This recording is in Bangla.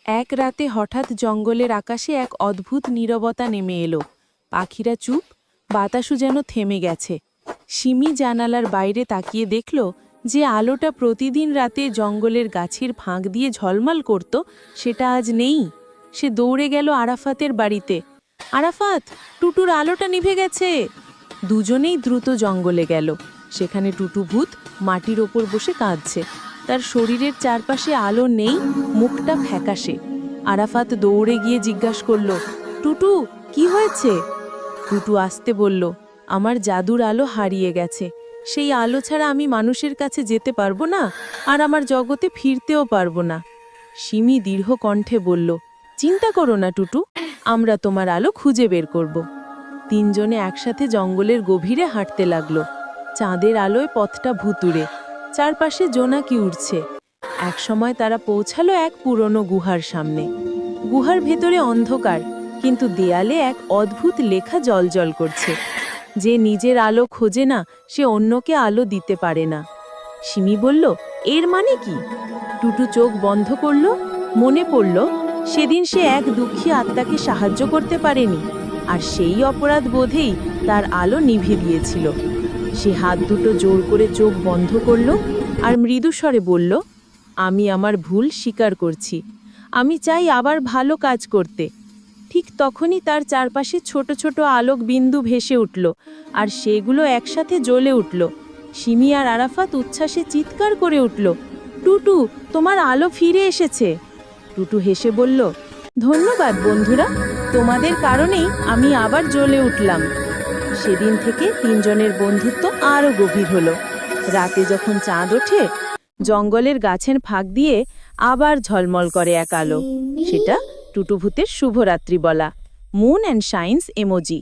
এক রাতে হঠাৎ জঙ্গলের আকাশে এক অদ্ভুত নীরবতা নেমে এলো। পাখিরা চুপ, বাতাসও যেন থেমে গেছে। সিমি জানালার বাইরে তাকিয়ে দেখল যে আলোটা প্রতিদিন রাতে জঙ্গলের গাছের ফাঁক দিয়ে ঝলমল করত, সেটা আজ নেই। সে দৌড়ে গেল আরাফাতের বাড়িতে। আরাফাত, টুটুর আলোটা নিভে গেছে। দুজনেই দ্রুত জঙ্গলে গেল। সেখানে টুটু ভূত মাটির ওপর বসে কাঁদছে। তার শরীরের চারপাশে আলো নেই, মুখটা ফ্যাকাশে। আরাফাত দৌড়ে গিয়ে জিজ্ঞাসা করল, টুটু, কি হয়েছে? টুটু আসতে বলল, আমার জাদুর আলো হারিয়ে গেছে। সেই আলো ছাড়া আমি মানুষের কাছে যেতে পারবো না, আর আমার জগতে ফিরতেও পারবো না। সিমি দীর্ঘ কণ্ঠে বলল, চিন্তা করো না টুটু, আমরা তোমার আলো খুঁজে বের করব। তিনজনে একসাথে জঙ্গলের গভীরে হাঁটতে লাগলো। চাঁদের আলোয় পথটা ভুতুড়ে, চারপাশে জোনাকি উড়ছে। একসময় তারা পৌঁছালো এক পুরনো গুহার সামনে। গুহার ভেতরে অন্ধকার, কিন্তু দেয়ালে এক অদ্ভুত লেখা জ্বলজ্বল করছে। যে নিজের আলো খোঁজে না, সে অন্যকে আলো দিতে পারে না। সিমি বলল, এর মানে কি? টুটু চোখ বন্ধ করল। মনে পড়ল সেদিন সে এক দুঃখী আত্মাকে সাহায্য করতে পারেনি, আর সেই অপরাধ বোধেই তার আলো নিভে দিয়েছিল। সে হাত দুটো জোর করে চোখ বন্ধ করল আর মৃদু স্বরে বলল, আমি আমার ভুল স্বীকার করছি। আমি চাই আবার ভালো কাজ করতে। ঠিক তখনই তার চারপাশে ছোট ছোট আলোক বিন্দু ভেসে উঠল, আর সেগুলো একসাথে জ্বলে উঠল। সিমি আর আরাফাত উচ্ছ্বাসে চিৎকার করে উঠল, টুটু, তোমার আলো ফিরে এসেছে। টুটু হেসে বলল, ধন্যবাদ বন্ধুরা, তোমাদের কারণেই আমি আবার জ্বলে উঠলাম। সেদিন থেকে তিনজনের বন্ধুত্ব আরও গভীর হলো। রাতে যখন চাঁদ ওঠে, জঙ্গলের গাছের ফাঁক দিয়ে আবার ঝলমল করে এক আলো। সেটা টুটু ভূতের শুভরাত্রি বলা মুন অ্যান্ড শাইন্স ইমোজি।